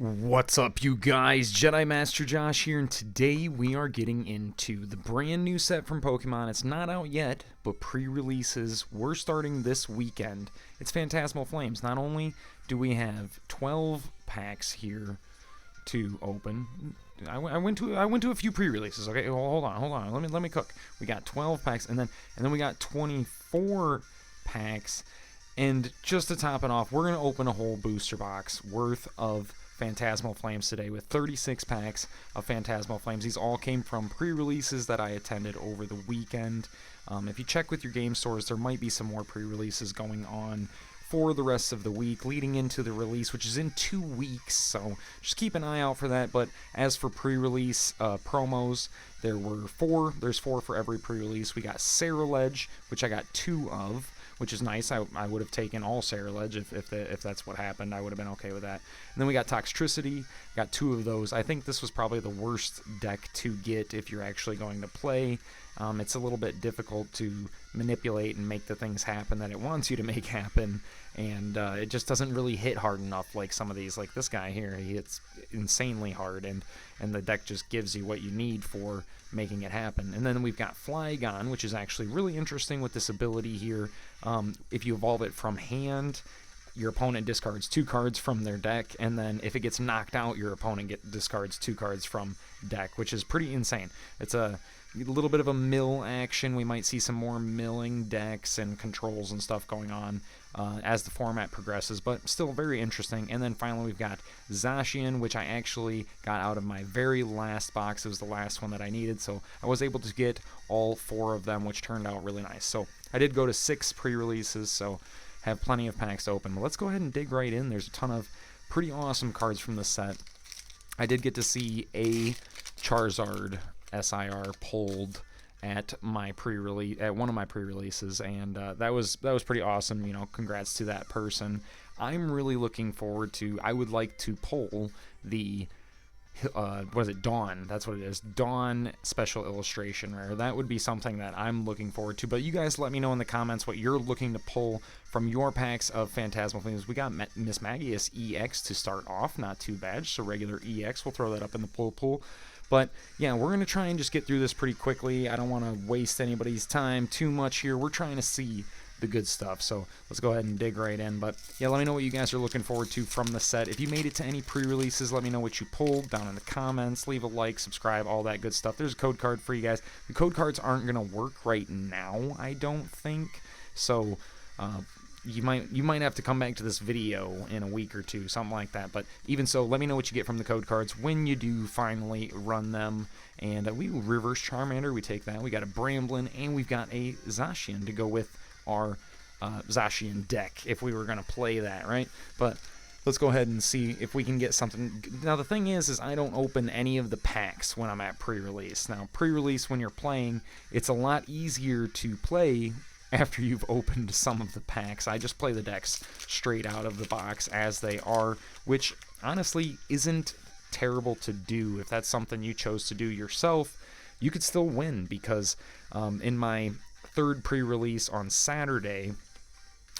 What's up, you guys? Jedi Master Josh here, and today we are getting into the brand new set from Pokemon. It's not out yet, but pre-releases were starting this weekend. It's Phantasmal Flames. Not only do we have 12 packs here to open, I went to a few pre-releases. Okay, hold on. Let me cook. We got 12 packs, and then we got 24 packs. And just to top it off, we're gonna open a whole booster box worth of Phantasmal Flames today with 36 packs of Phantasmal Flames. These all came from pre-releases that I attended over the weekend. If you check with your game stores, there might be some more pre-releases going on for the rest of the week leading into the release, which is in 2 weeks, so just keep an eye out for that. But as for pre-release promos, there were 4. There's 4 for every pre-release. We got Ceruledge, which I got 2 of, which is nice. I would have taken all Ceruledge if that's what happened. I would have been okay with that. And then we got Toxtricity, got 2 of those. I think this was probably the worst deck to get if you're actually going to play. It's a little bit difficult to manipulate and make the things happen that it wants you to make happen, and it just doesn't really hit hard enough like some of these. Like this guy here, he hits insanely hard, and the deck just gives you what you need for making it happen. And then we've got Flygon, which is actually really interesting with this ability here. If you evolve it from hand, your opponent discards 2 cards from their deck, and then if it gets knocked out, your opponent discards 2 cards from deck, which is pretty insane. It's a little bit of a mill action. We might see some more milling decks and controls and stuff going on as the format progresses, but still very interesting. And then finally we've got Zacian, which I actually got out of my very last box. It was the last one that I needed, so I was able to get all 4 of them, which turned out really nice. So I did go to 6 pre-releases, so have plenty of packs to open. But let's go ahead and dig right in. There's a ton of pretty awesome cards from this set. I did get to see a Charizard SIR pulled at my one of my pre-releases, and that was pretty awesome. You know, congrats to that person. I'm really looking forward to. I would like to pull the what is it, Dawn? That's what it is. Dawn special illustration rare. That would be something that I'm looking forward to. But you guys let me know in the comments what you're looking to pull from your packs of Phantasmal Flames. We got Miss Magius EX to start off. Not too bad. Just a regular EX. We'll throw that up in the pool. But yeah, we're going to try and just get through this pretty quickly. I don't want to waste anybody's time too much here. We're trying to see the good stuff, so let's go ahead and dig right in. But yeah, let me know what you guys are looking forward to from the set. If you made it to any pre-releases, let me know what you pulled down in the comments. Leave a like, subscribe, all that good stuff. There's a code card for you guys. The code cards aren't going to work right now, I don't think, so you might have to come back to this video in a week or 2, something like that. But even so, let me know what you get from the code cards when you do finally run them. And we reverse Charmander, we take that. We got a Bramblin, and we've got a Zacian to go with our Zacian deck if we were going to play that, right? But let's go ahead and see if we can get something. Now, the thing is I don't open any of the packs when I'm at pre-release. Now, pre-release, when you're playing, it's a lot easier to play after you've opened some of the packs. I just play the decks straight out of the box as they are, which honestly isn't terrible to do. If that's something you chose to do yourself, you could still win, because in my 3rd pre-release on Saturday,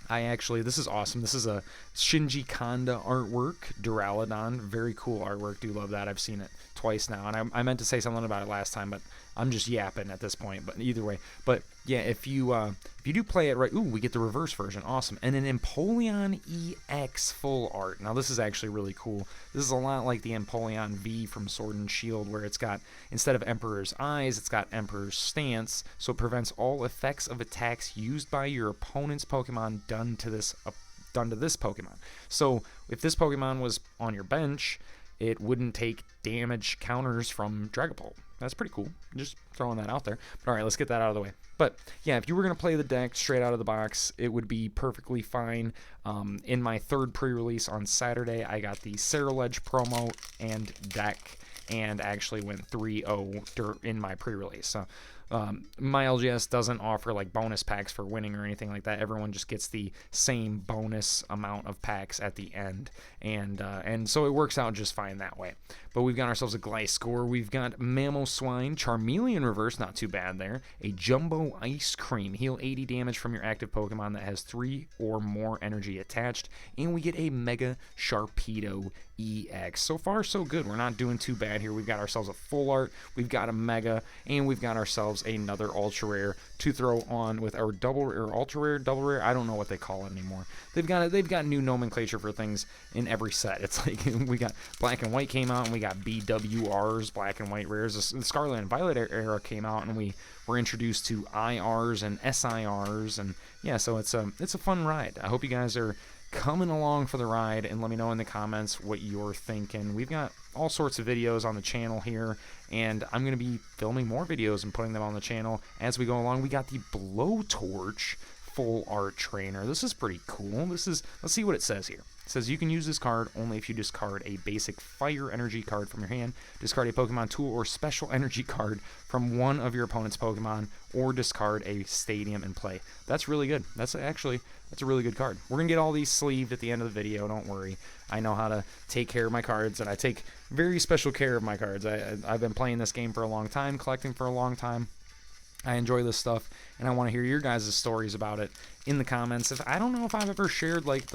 this is awesome. This is a Shinji Kanda artwork, Duraludon. Very cool artwork. Do love that. I've seen it twice now, and I meant to say something about it last time, but I'm just yapping at this point. But either way, but yeah, if you do play it right, ooh, we get the reverse version. Awesome. And an Empoleon EX full art. Now, this is actually really cool. This is a lot like the Empoleon V from Sword and Shield, where it's got, instead of Emperor's Eyes, it's got Emperor's Stance, so it prevents all effects of attacks used by your opponent's Pokemon done to this Pokemon. So if this Pokemon was on your bench, it wouldn't take damage counters from Dragapult. That's pretty cool. Just throwing that out there. But alright, let's get that out of the way. But yeah, if you were going to play the deck straight out of the box, it would be perfectly fine. In my 3rd pre-release on Saturday, I got the Ceruledge promo and deck, and actually went 3-0 in my pre-release. So My LGS doesn't offer like bonus packs for winning or anything like that. Everyone just gets the same bonus amount of packs at the end, and so it works out just fine that way. But we've got ourselves a Gliscor, we've got Mamoswine, Charmeleon Reverse, not too bad there, a Jumbo Ice Cream, heal 80 damage from your active Pokemon that has 3 or more energy attached, and we get a Mega Sharpedo EX. So far, so good. We're not doing too bad here. We've got ourselves a Full Art, we've got a Mega, and we've got ourselves another Ultra Rare to throw on with our double or Ultra Rare, double rare. I don't know what they call it anymore. They've got new nomenclature for things in every set. It's like we got Black and White came out, and we got BWRs, Black and White Rares. The Scarlet and Violet era came out, and we were introduced to IRs and SIRs, and yeah, so it's a fun ride. I hope you guys are coming along for the ride, and let me know in the comments what you're thinking. We've got all sorts of videos on the channel here, and I'm going to be filming more videos and putting them on the channel as we go along. We got the Blowtorch Full Art Trainer. This is pretty cool. Let's see what it says here. It says you can use this card only if you discard a basic fire energy card from your hand, discard a Pokemon tool or special energy card from one of your opponent's Pokemon, or discard a stadium in play. That's really good. That's a really good card. We're going to get all these sleeved at the end of the video, don't worry. I know how to take care of my cards, and I take very special care of my cards. I've been playing this game for a long time, collecting for a long time. I enjoy this stuff, and I want to hear your guys' stories about it in the comments. I don't know if I've ever shared like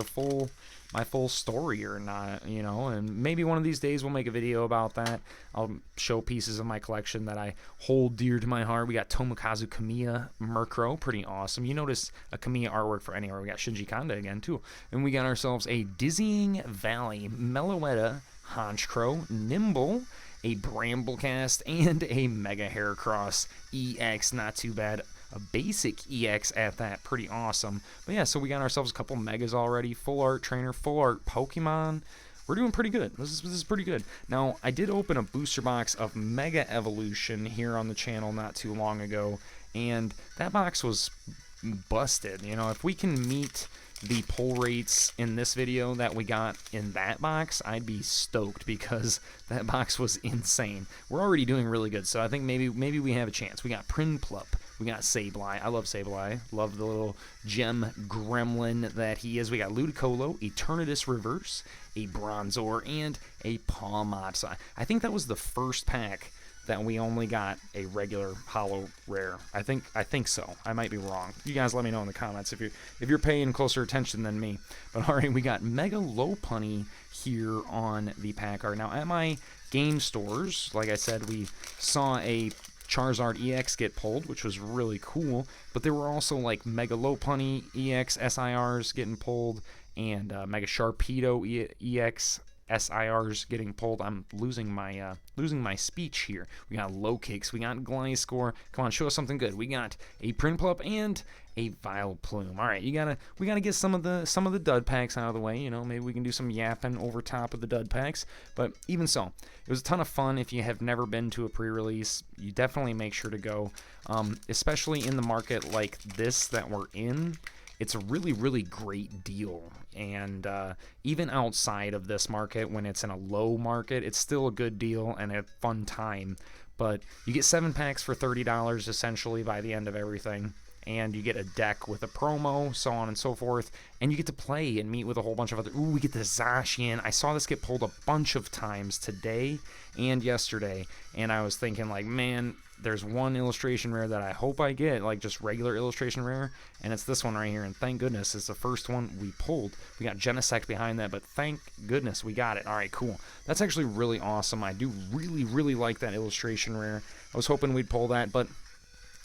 my full story or not, you know, and maybe one of these days we'll make a video about that. I'll show pieces of my collection that I hold dear to my heart. We got Tomokazu Kamiya Murkrow, pretty awesome. You notice a Kamiya artwork for anywhere. We got Shinji Kanda again too, and we got ourselves a Dizzying Valley Meloetta Honchkrow, Nimble, a Bramblecast, and a Mega Heracross EX. Not too bad. A basic EX at that. Pretty awesome. But yeah, so we got ourselves a couple Megas already. Full Art Trainer, Full Art Pokemon. We're doing pretty good. This is pretty good. Now, I did open a booster box of Mega Evolution here on the channel not too long ago, and that box was busted. You know, if we can meet the pull rates in this video that we got in that box, I'd be stoked, because that box was insane. We're already doing really good, so I think maybe we have a chance. We got Prinplup, we got Sableye. I love Sableye. Love the little gem gremlin that he is. We got Ludicolo, Eternatus Reverse, a Bronzor, and a Pawmot. So I think that was the first pack that we only got a regular holo rare. I think so. I might be wrong. You guys let me know in the comments if you're paying closer attention than me. But alright, we got Mega Lopunny here on the pack art. Now at my game stores, like I said, we saw a Charizard EX get pulled, which was really cool, but there were also like Mega Lopunny EX SIRs getting pulled, and Mega Sharpedo EX SIRs getting pulled. I'm losing my speech here. We got Low Kicks, we got Gliscor. Come on, show us something good. We got a Prinplup and a Vileplume. All right, we gotta get some of the dud packs out of the way. You know, maybe we can do some yapping over top of the dud packs. But even so, it was a ton of fun. If you have never been to a pre-release, you definitely make sure to go. Especially in the market like this that we're in, it's a really, really great deal. And even outside of this market, when it's in a low market, it's still a good deal and a fun time. But you get 7 packs for $30 essentially by the end of everything. And you get a deck with a promo, so on and so forth. And you get to play and meet with a whole bunch of other... Ooh, we get the Zacian. I saw this get pulled a bunch of times today and yesterday. And I was thinking, like, man, there's one illustration rare that I hope I get, like just regular illustration rare, and it's this one right here, and thank goodness it's the first one we pulled. We got Genesect behind that, but thank goodness we got it. Alright, cool. That's actually really awesome. I do really, really like that illustration rare. I was hoping we'd pull that, but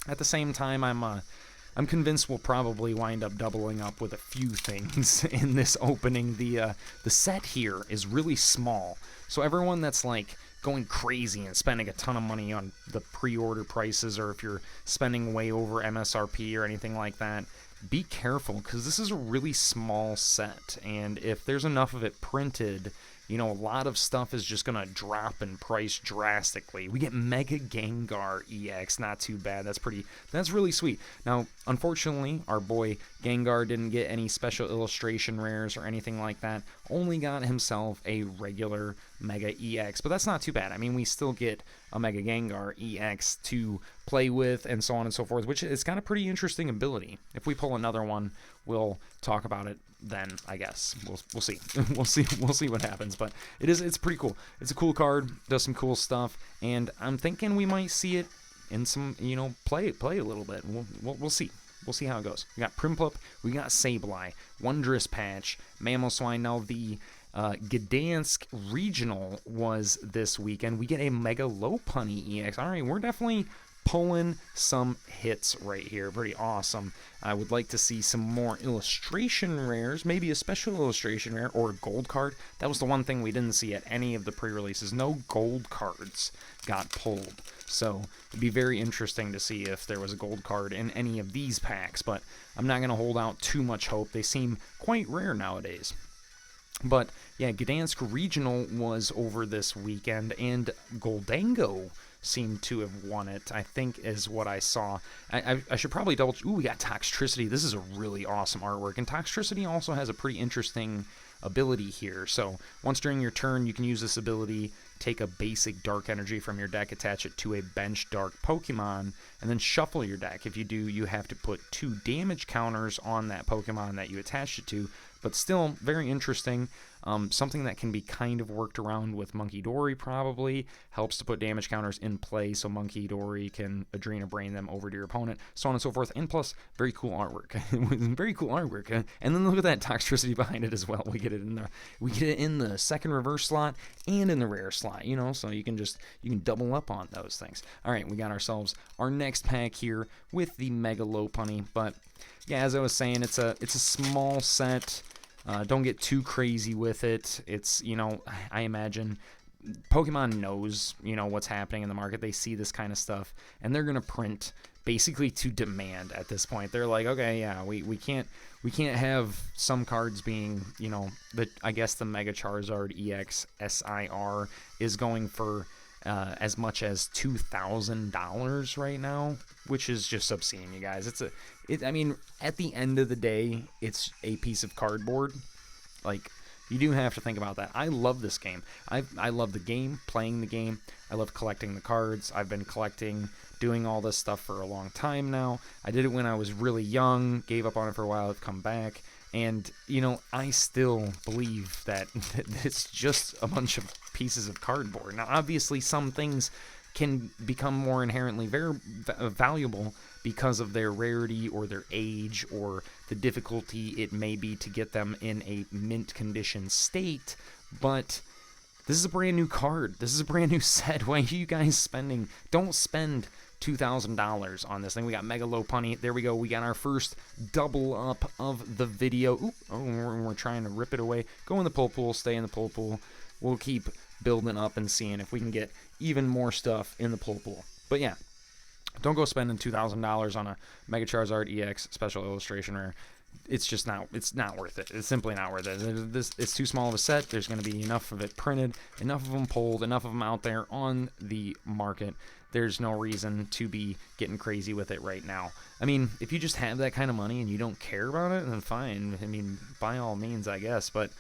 at the same time, I'm convinced we'll probably wind up doubling up with a few things in this opening. The set here is really small, so everyone that's like going crazy and spending a ton of money on the pre-order prices, or if you're spending way over MSRP or anything like that, be careful, because this is a really small set, and if there's enough of it printed, you know, a lot of stuff is just going to drop in price drastically. We get Mega Gengar EX, not too bad. That's really sweet. Now, unfortunately, our boy Gengar didn't get any special illustration rares or anything like that. Only got himself a regular Mega EX, but that's not too bad. I mean, we still get a Mega Gengar EX to play with and so on and so forth, which is got a pretty interesting ability. If we pull another one, we'll talk about it then, I guess. We'll see. we'll see what happens, but it's pretty cool. It's a cool card, does some cool stuff, and I'm thinking we might see it in some, you know, play a little bit. We'll see. We'll see how it goes. We got Primplup, we got Sableye, Wondrous Patch, Mamoswine. Now, the Gdansk Regional was this weekend. We get a Mega Lopunny EX. All right, we're definitely pulling some hits right here. Pretty awesome. I would like to see some more illustration rares, maybe a special illustration rare or a gold card. That was the one thing we didn't see at any of the pre-releases. No gold cards got pulled. So it'd be very interesting to see if there was a gold card in any of these packs, but I'm not going to hold out too much hope. They seem quite rare nowadays. But yeah, Gdansk Regional was over this weekend, and Goldango seemed to have won it, I think, is what I saw. I should probably double... Ooh, we got Toxtricity. This is a really awesome artwork, and Toxtricity also has a pretty interesting ability here. So once during your turn, you can use this ability, take a basic Dark Energy from your deck, attach it to a bench Dark Pokemon, and then shuffle your deck. If you do, you have to put 2 damage counters on that Pokemon that you attached it to, but still very interesting. Something that can be kind of worked around with Monkey Dory probably. Helps to put damage counters in play so Monkey Dory can Adrena Brain them over to your opponent, so on and so forth. And plus, very cool artwork. Very cool artwork. And then look at that Toxtricity behind it as well. We get it in the second reverse slot and in the rare slot, you know, so you can double up on those things. All right, we got ourselves our next pack here with the Mega Lopunny. But yeah, as I was saying, it's a small set. Don't get too crazy with it. It's, you know, I imagine Pokemon knows, you know, what's happening in the market. They see this kind of stuff, and they're gonna print basically to demand at this point. They're like, okay, yeah, we can't have some cards being, you know, I guess the Mega Charizard EX SIR is going for as much as $2,000 right now, which is just obscene, you guys. I mean, at the end of the day, it's a piece of cardboard. Like, you do have to think about that. I love this game. I love the game, playing the game. I love collecting the cards. I've been collecting, doing all this stuff for a long time now. I did it when I was really young, gave up on it for a while, I've come back. And, you know, I still believe that it's just a bunch of pieces of cardboard. Now, obviously, some things can become more inherently valuable because of their rarity or their age or the difficulty it may be to get them in a mint condition state. But this is a brand new card. This is a brand new set. Why are you guys spending? Don't spend $2,000 on this thing. We got Mega Lopunny. There we go. We got our first double up of the video. Ooh, we're trying to rip it away. Go in the pull pool. Stay in the pull pool. We'll keep building up and seeing if we can get even more stuff in the pull pool. But yeah, don't go spending $2,000 on a Mega Charizard EX special illustration rare. It's just not. It's not worth it. It's simply not worth it. It's too small of a set. There's going to be enough of it printed, enough of them pulled, enough of them out there on the market. There's no reason to be getting crazy with it right now. I mean, if you just have that kind of money and you don't care about it, then fine. I mean, by all means, I guess. But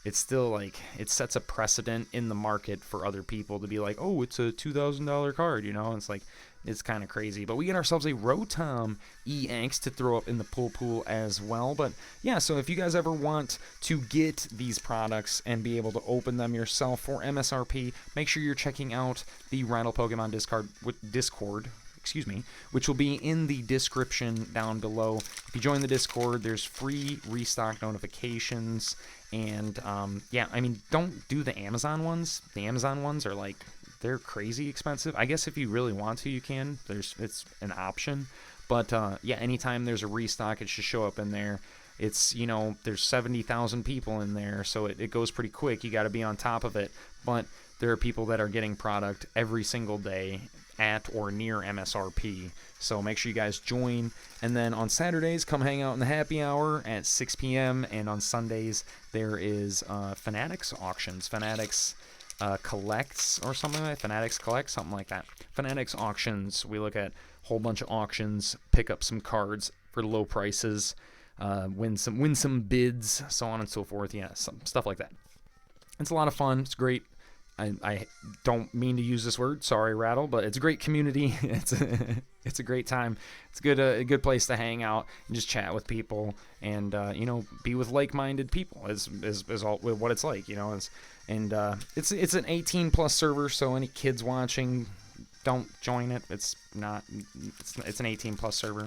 it's still like, it sets a precedent in the market for other people to be like, oh, it's a $2,000 card, you know? It's like, it's kind of crazy. But we get ourselves a Rotom EX to throw up in the pull pool as well. But yeah, so if you guys ever want to get these products and be able to open them yourself for MSRP, make sure you're checking out the Rattle Pokemon Discord, which will be in the description down below. If you join the Discord, there's free restock notifications. And yeah, I mean, don't do the Amazon ones. The Amazon ones are like, they're crazy expensive. I guess if you really want to, you can. It's an option. But yeah, anytime there's a restock, it should show up in there. It's, you know, there's 70,000 people in there, so it goes pretty quick. You got to be on top of it. But there are people that are getting product every single day at or near MSRP. So make sure you guys join. And then on Saturdays, come hang out in the happy hour at 6 p.m. And on Sundays, there is Fanatics auctions. Fanatics collects or something like that. Fanatics collects, something like that. Fanatics auctions. We look at a whole bunch of auctions, pick up some cards for low prices, win some bids, so on and so forth. Yeah, some stuff like that. It's a lot of fun. It's great. I don't mean to use this word. Sorry, Rattle, but it's a great community. It's a great time. It's a good place to hang out and just chat with people and be with like-minded people. Is all what it's like. It's an 18+ server, so any kids watching, don't join it. It's an 18+ server.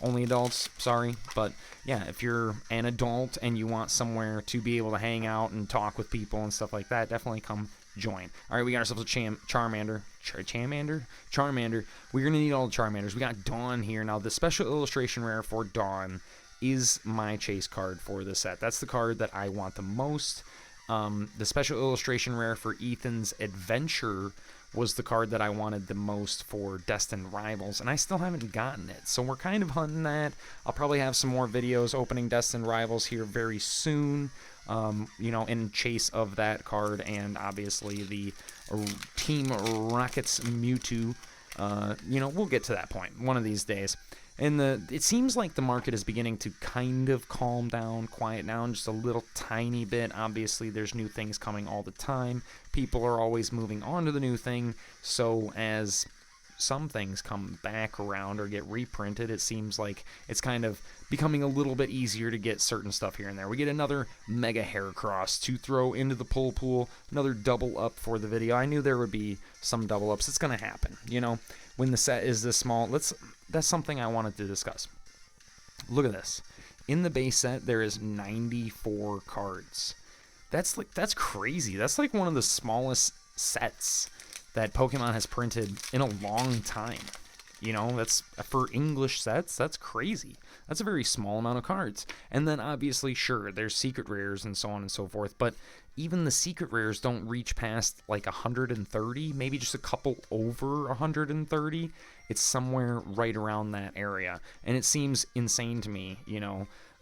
Only adults. Sorry, but yeah, if you're an adult and you want somewhere to be able to hang out and talk with people and stuff like that, definitely come join. All right, we got ourselves a Charmander. Charmander. We're gonna need all the Charmanders. We got Dawn here now. The special illustration rare for Dawn is my chase card for the set. That's the card that I want the most. The special illustration rare for Ethan's Adventure was the card that I wanted the most for Destined Rivals, and I still haven't gotten it. So we're kind of hunting that. I'll probably have some more videos opening Destined Rivals here very soon, in chase of that card, and obviously the Team Rocket's Mewtwo. We'll get to that point one of these days. And it seems like the market is beginning to kind of calm down, quiet down just a little tiny bit. Obviously, there's new things coming all the time. People are always moving on to the new thing. So as some things come back around or get reprinted, it seems like it's kind of becoming a little bit easier to get certain stuff here and there. We get another Mega Heracross to throw into the pull pool, another double up for the video. I knew there would be some double ups. It's going to happen, when the set is this small. That's something I wanted to discuss. Look at this. In the base set, there is 94 cards. That's crazy. That's like one of the smallest sets that Pokemon has printed in a long time. That's for English sets, that's crazy. That's a very small amount of cards. And then obviously, sure, there's secret rares and so on and so forth, but even the secret rares don't reach past like 130, maybe just a couple over 130. It's somewhere right around that area. And it seems insane to me,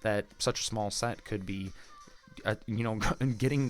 that such a small set could be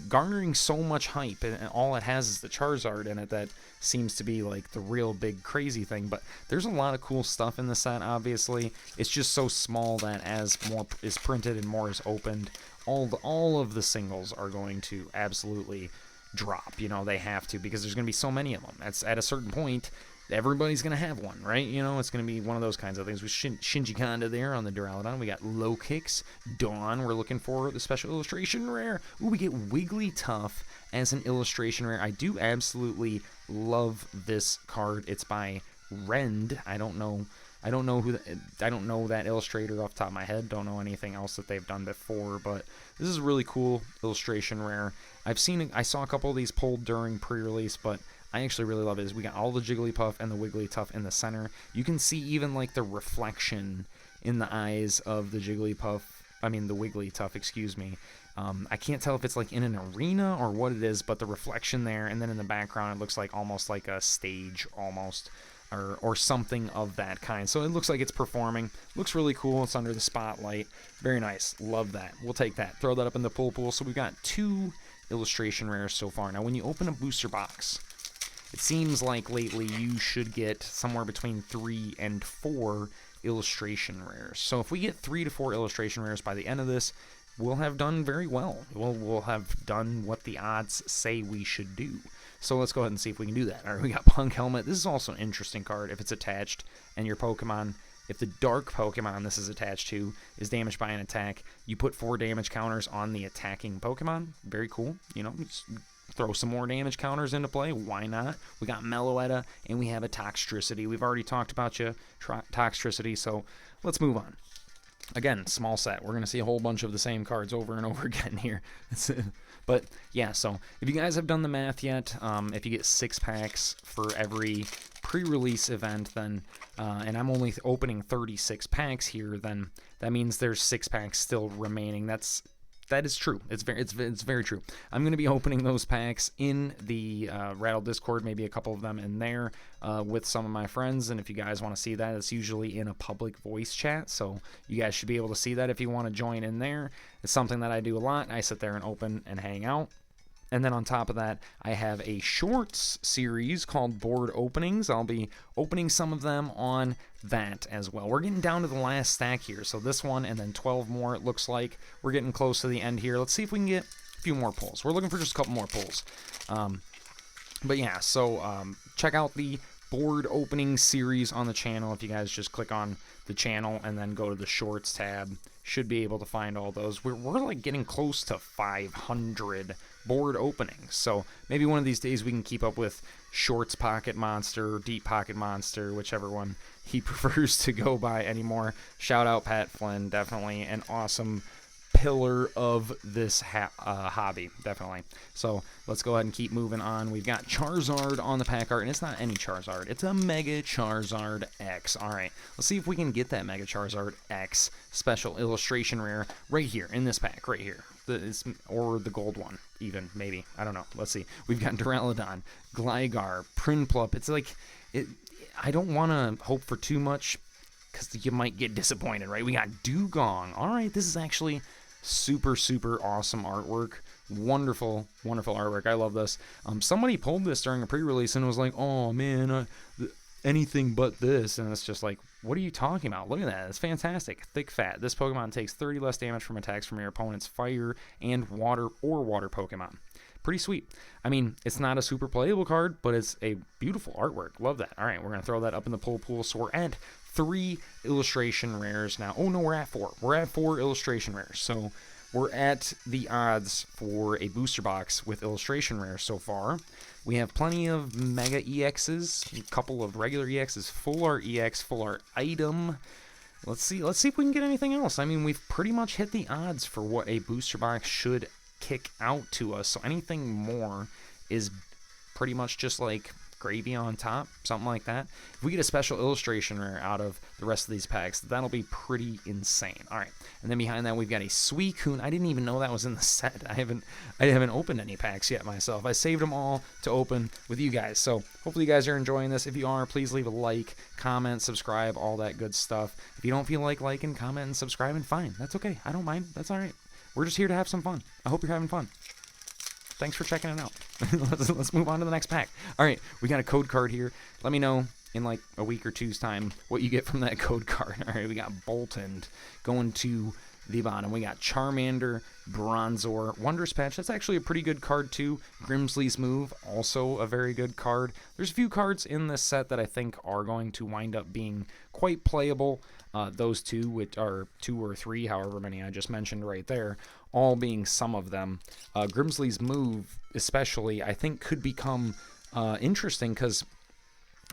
garnering so much hype, and all it has is the Charizard in it. That seems to be like the real big crazy thing. But there's a lot of cool stuff in the set. Obviously, it's just so small that as more is printed and more is opened, all of the singles are going to absolutely drop. They have to, because there's going to be so many of them. That's at a certain point. Everybody's going to have one, right? It's going to be one of those kinds of things. With Shinji Kanda there on the Duraludon. We got Low Kicks. Dawn, we're looking for the special illustration rare. Ooh, we get Wigglytuff as an illustration rare. I do absolutely love this card. It's by Rend. I don't know that illustrator off the top of my head. Don't know anything else that they've done before, but this is a really cool illustration rare. I saw a couple of these pulled during pre-release, but I actually really love it. Is we got all the Jigglypuff and the Wigglytuff in the center. You can see even like the reflection in the eyes of the Wigglytuff, excuse me. I can't tell if it's like in an arena or what it is, but the reflection there, and then in the background it looks like almost like a stage almost, or something of that kind. So it looks like it's performing. Looks really cool. It's under the spotlight. Very nice. Love that. We'll take that. Throw that up in the pull pool. So we've got 2 illustration rares so far. Now when you open a booster box, it seems like lately you should get somewhere between 3 and 4 illustration rares. So if we get 3 to 4 illustration rares by the end of this, we'll have done very well. We'll have done what the odds say we should do. So let's go ahead and see if we can do that. All right, we got Punk Helmet. This is also an interesting card if it's attached and your Pokemon, if the dark Pokemon this is attached to is damaged by an attack, you put 4 damage counters on the attacking Pokemon. Very cool. Throw some more damage counters into play. Why not? We got Meloetta, and we have a Toxtricity. We've already talked about Toxtricity, so let's move on. Again, small set. We're going to see a whole bunch of the same cards over and over again here. But, yeah, so if you guys have done the math yet, if you get 6 packs for every pre-release event, then, and I'm only opening 36 packs here, then that means there's 6 packs still remaining. That's That is true. It's very true. I'm going to be opening those packs in the Rattle Discord, maybe a couple of them in there with some of my friends. And if you guys want to see that, it's usually in a public voice chat, so you guys should be able to see that if you want to join in there. It's something that I do a lot. I sit there and open and hang out. And then on top of that, I have a shorts series called Board Openings. I'll be opening some of them on that as well. We're getting down to the last stack here. So this one and then 12 more, it looks like. We're getting close to the end here. Let's see if we can get a few more pulls. We're looking for just a couple more pulls. But yeah, so check out the board opening series on the channel. If you guys just click on the channel and then go to the shorts tab, should be able to find all those. We're like getting close to 500 board openings, so maybe one of these days we can keep up with Shorts Pocket Monster, Deep Pocket Monster, whichever one he prefers to go by anymore. Shout out Pat Flynn, definitely an awesome pillar of this hobby, definitely. So let's go ahead and keep moving on. We've got Charizard on the pack art, and it's not any Charizard, it's a Mega Charizard X. All right, let's see if we can get that Mega Charizard X special illustration rare right here in this pack, right here. Or the gold one, even, maybe. I don't know. Let's see. We've got Duraludon, Gligar, Prinplup. It's like, I don't want to hope for too much because you might get disappointed, right? We got Dugong. All right, this is actually super, super awesome artwork. Wonderful, wonderful artwork. I love this. Somebody pulled this during a pre-release and was like, oh, man, anything but this. And it's just like, what are you talking about? Look at that. It's fantastic. Thick Fat. This Pokemon takes 30 less damage from attacks from your opponent's fire and water or water Pokemon. Pretty sweet. I mean, it's not a super playable card, but it's a beautiful artwork. Love that. All right, we're going to throw that up in the pull pool. So we're at 3 illustration rares now. Oh, no, we're at 4. We're at 4 illustration rares. So we're at the odds for a booster box with illustration rares so far. We have plenty of Mega EXs, a couple of regular EXs, Full Art EX, Full Art Item. Let's see if we can get anything else. I mean, we've pretty much hit the odds for what a booster box should kick out to us. So anything more is pretty much just like gravy on top, something like that. If we get a special illustration rare out of the rest of these packs, that'll be pretty insane. All right, and then behind that we've got a Suicune. I didn't even know that was in the set. I haven't opened any packs yet myself. I saved them all to open with you guys. So hopefully you guys are enjoying this. If you are, please leave a like, comment, subscribe, all that good stuff. If you don't feel like liking, comment, and subscribing, fine. That's okay. I don't mind. That's all right. We're just here to have some fun. I hope you're having fun. Thanks for checking it out. Let's move on to the next pack. All right, we got a code card here. Let me know in like a week or two's time what you get from that code card. All right, we got Boltund going to the bottom. We got Charmander, Bronzor, Wondrous Patch. That's actually a pretty good card too. Grimsley's Move, also a very good card. There's a few cards in this set that I think are going to wind up being quite playable. Those two, which are 2 or 3, however many I just mentioned right there, all being some of them. Grimsley's Move, especially, I think could become interesting because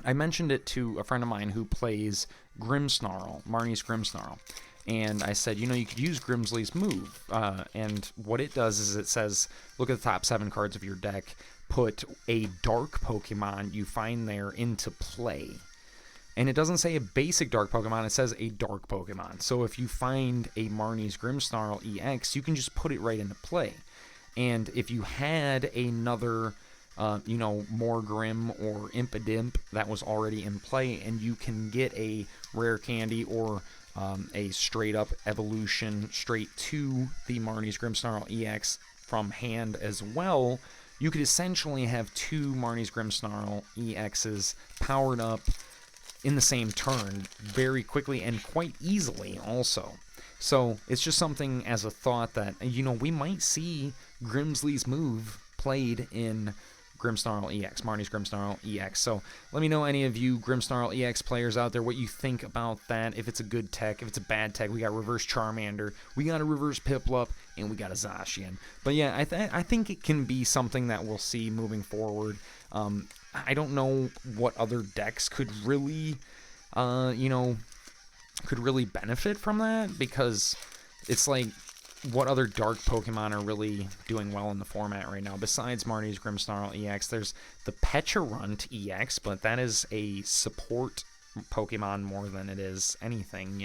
I mentioned it to a friend of mine who plays Grimmsnarl, Marnie's Grimmsnarl. And I said, you know, you could use Grimsley's Move. And what it does is it says, look at the top 7 cards of your deck, put a dark Pokemon you find there into play. And it doesn't say a basic dark Pokemon, it says a dark Pokemon. So if you find a Marnie's Grimmsnarl EX, you can just put it right into play. And if you had another, Morgrim or Impidimp that was already in play, and you can get a rare candy or a straight up evolution straight to the Marnie's Grimmsnarl EX from hand as well, you could essentially have 2 Marnie's Grimmsnarl EXs powered up in the same turn very quickly and quite easily also. So it's just something as a thought that, we might see Grimsley's Move played in Grimmsnarl EX, Marnie's Grimmsnarl EX. So let me know, any of you Grimmsnarl EX players out there, what you think about that. If it's a good tech, if it's a bad tech. We got reverse Charmander, we got a reverse Piplup, and we got a Zacian. But yeah, I think it can be something that we'll see moving forward. I don't know what other decks could really, benefit from that, because it's like, what other dark Pokemon are really doing well in the format right now besides Marnie's Grimmsnarl EX? There's the Pecharunt EX, but that is a support Pokemon more than it is anything,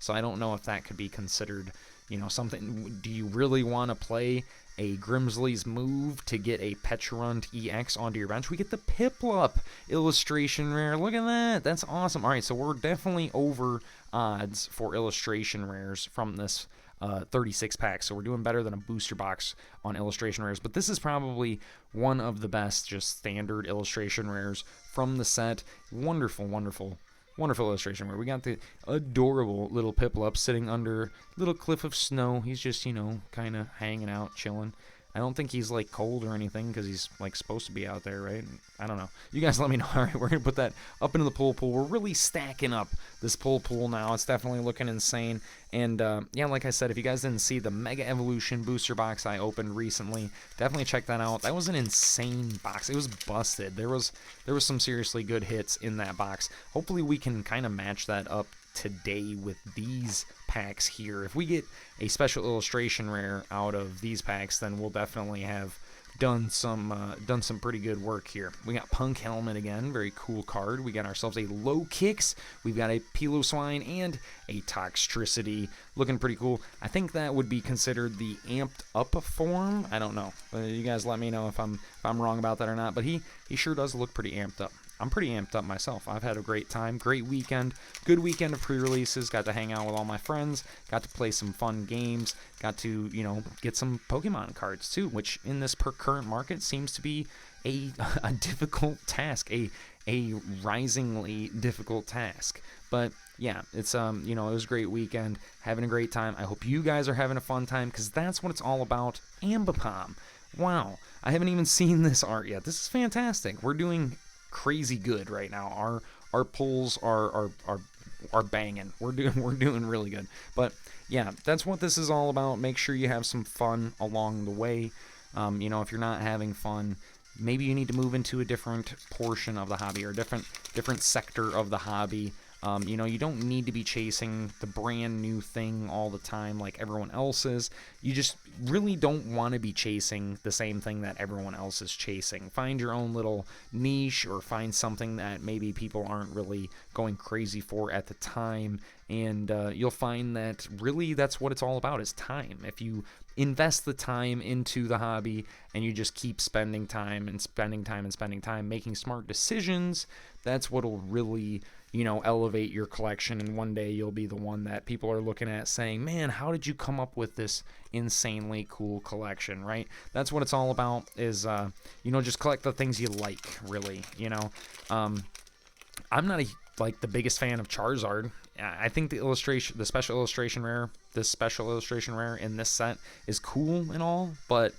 so I don't know if that could be considered you know, something. Do you really want to play a Grimsley's Move to get a Petrarund EX onto your bench? We get the Piplup illustration rare. Look at that. That's awesome. All right, so we're definitely over odds for illustration rares from this 36 pack, so we're doing better than a booster box on illustration rares, but this is probably one of the best just standard illustration rares from the set. Wonderful, wonderful, wonderful illustration rare. We got the adorable little Piplup sitting under a little cliff of snow. He's just, you know, kind of hanging out, chilling. I don't think he's, like, cold or anything, because he's, like, supposed to be out there, right? I don't know. You guys let me know. All right, we're going to put that up into the pool. We're really stacking up this pool now. It's definitely looking insane. And, yeah, like I said, if you guys didn't see the Mega Evolution booster box I opened recently, definitely check that out. That was an insane box. It was busted. There was some seriously good hits in that box. Hopefully we can kind of match that up today with these packs here. If we get a special illustration rare out of these packs, then we'll definitely have done some pretty good work here. We got Punk Helmet again, very cool card. We got ourselves a Low Kicks. We've got a Piloswine and a Toxtricity, looking pretty cool. I think that would be considered the amped up form. I don't know. You guys let me know if I'm wrong about that or not. But he sure does look pretty amped up. I'm pretty amped up myself. I've had a great time, great weekend, good weekend of pre-releases, got to hang out with all my friends, got to play some fun games, got to, you know, get some Pokemon cards too, which in this current market seems to be a difficult task, a risingly difficult task. But yeah, it's you know, it was a great weekend, having a great time. I hope you guys are having a fun time, because that's what it's all about. Ambipom. Wow, I haven't even seen this art yet. This is fantastic. We're doing crazy good right now. Our pulls are banging. We're doing really good. But yeah, that's what this is all about. Make sure you have some fun along the way. You know, if you're not having fun, maybe you need to move into a different portion of the hobby or a different sector of the hobby. You know, you don't need to be chasing the brand new thing all the time like everyone else is. You just really don't want to be chasing the same thing that everyone else is chasing. Find your own little niche, or find something that maybe people aren't really going crazy for at the time, and you'll find that really that's what it's all about, is time. If you invest the time into the hobby and you just keep spending time and spending time and spending time making smart decisions, that's what'll really, you know, elevate your collection, and one day you'll be the one that people are looking at saying, man, how did you come up with this insanely cool collection, right? That's what it's all about, is, you know, just collect the things you like, really, you know. I'm not the biggest fan of Charizard. I think the special illustration rare in this set is cool and all, but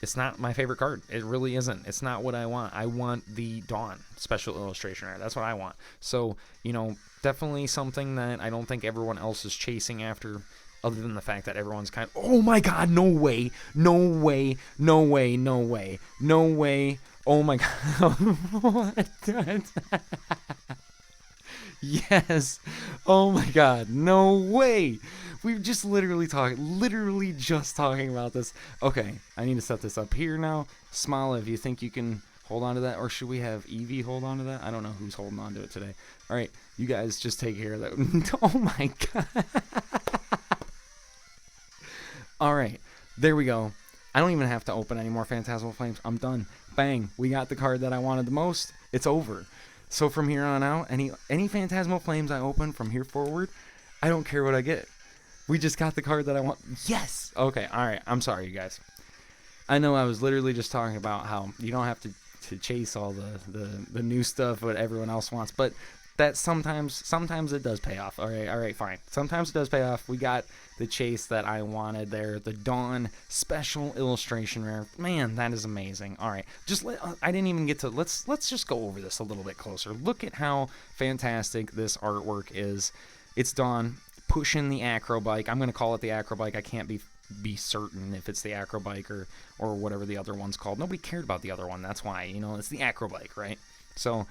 it's not my favorite card. It really isn't. It's not what I want. I want the Dawn special illustration rare. That's what I want. So, you know, definitely something that I don't think everyone else is chasing after, other than the fact that everyone's kind of, oh my god, no way, no way, no way, no way, no way, oh my god. Yes. Oh my god, no way. We were just literally just talking about this. Okay, I need to set this up here now. Smile if you think you can hold on to that, or should we have Eevee hold on to that? I don't know who's holding on to it today. All right, you guys just take care of that. Oh my god. All right, there we go. I don't even have to open any more Phantasmal Flames. I'm done. Bang, we got the card that I wanted the most. It's over. So from here on out, any Phantasmal Flames I open from here forward, I don't care what I get. We just got the card that I want. Yes! Okay, alright. I'm sorry, you guys. I know I was literally just talking about how you don't have to chase all the new stuff what everyone else wants, but that sometimes it does pay off. Alright, fine. Sometimes it does pay off. We got the chase that I wanted there. The Dawn special illustration rare. Man, that is amazing. Alright, I didn't even get to, let's just go over this a little bit closer. Look at how fantastic this artwork is. It's Dawn pushing the acro bike. I'm going to call it the acro bike. I can't be certain if it's the acro bike or whatever the other one's called. Nobody cared about the other one. That's why, you know, it's the acro bike, right? So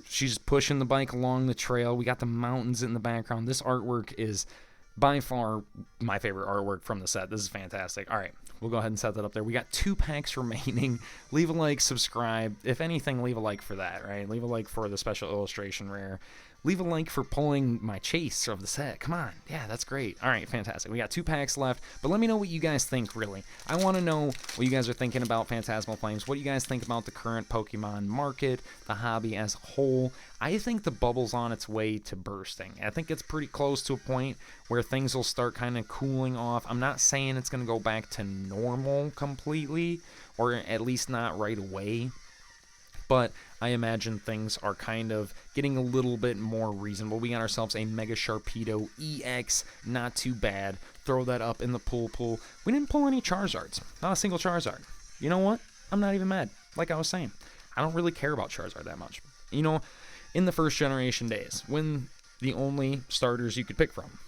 she's pushing the bike along the trail. We got the mountains in the background. This artwork is by far my favorite artwork from the set. This is fantastic. All right, we'll go ahead and set that up there. We got 2 packs remaining. Leave a like, subscribe. If anything, leave a like for that, right? Leave a like for the special illustration rare. Leave a like for pulling my chase of the set. Come on. Yeah, that's great. All right, fantastic. We got 2 packs left, but let me know what you guys think, really. I want to know what you guys are thinking about Phantasmal Flames, what you guys think about the current Pokemon market, the hobby as a whole. I think the bubble's on its way to bursting. I think it's pretty close to a point where things will start kind of cooling off. I'm not saying it's going to go back to normal completely, or at least not right away, but I imagine things are kind of getting a little bit more reasonable. We got ourselves a Mega Sharpedo EX, not too bad. Throw that up in the pool. We didn't pull any Charizards, not a single Charizard. You know what? I'm not even mad. Like I was saying, I don't really care about Charizard that much. You know, in the first generation days, when the only starters you could pick from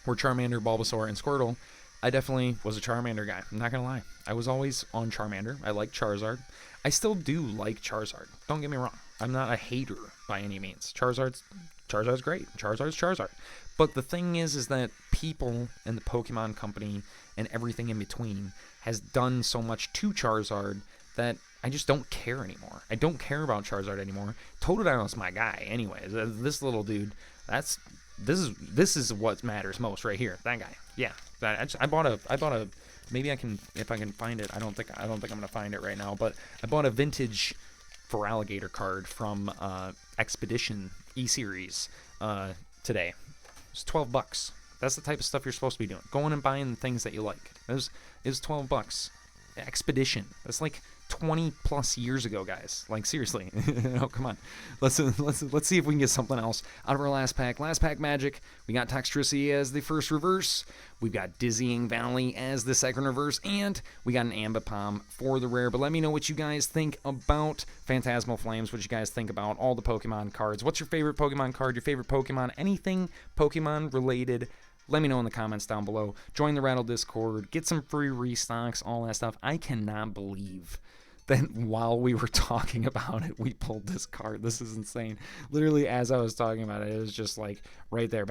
were Charmander, Bulbasaur, and Squirtle, I definitely was a Charmander guy. I'm not going to lie. I was always on Charmander. I like Charizard. I still do like Charizard. Don't get me wrong. I'm not a hater by any means. Charizard's great. Charizard's Charizard. But the thing is that people and the Pokemon Company and everything in between has done so much to Charizard that I just don't care anymore. I don't care about Charizard anymore. Totodile's my guy anyways. This little dude, this is what matters most right here. That guy. Yeah. I bought a maybe I can, if I can find it. I don't think I'm gonna find it right now, but I bought a vintage Feraligatr card from Expedition E-Series today. It's $12. That's the type of stuff you're supposed to be doing. Going and buying the things that you like. It was $12. Expedition. That's like 20 plus years ago, guys. Like, seriously. Oh, come on. Let's see if we can get something else out of our last pack. Last pack magic. We got Toxtricity as the first reverse. We've got Dizzying Valley as the second reverse. And we got an Ambipom for the rare. But let me know what you guys think about Phantasmal Flames. What you guys think about all the Pokemon cards. What's your favorite Pokemon card? Your favorite Pokemon? Anything Pokemon related? Let me know in the comments down below. Join the Rattle Discord. Get some free restocks, all that stuff. I cannot believe that while we were talking about it, we pulled this card. This is insane. Literally, as I was talking about it, it was just like right there.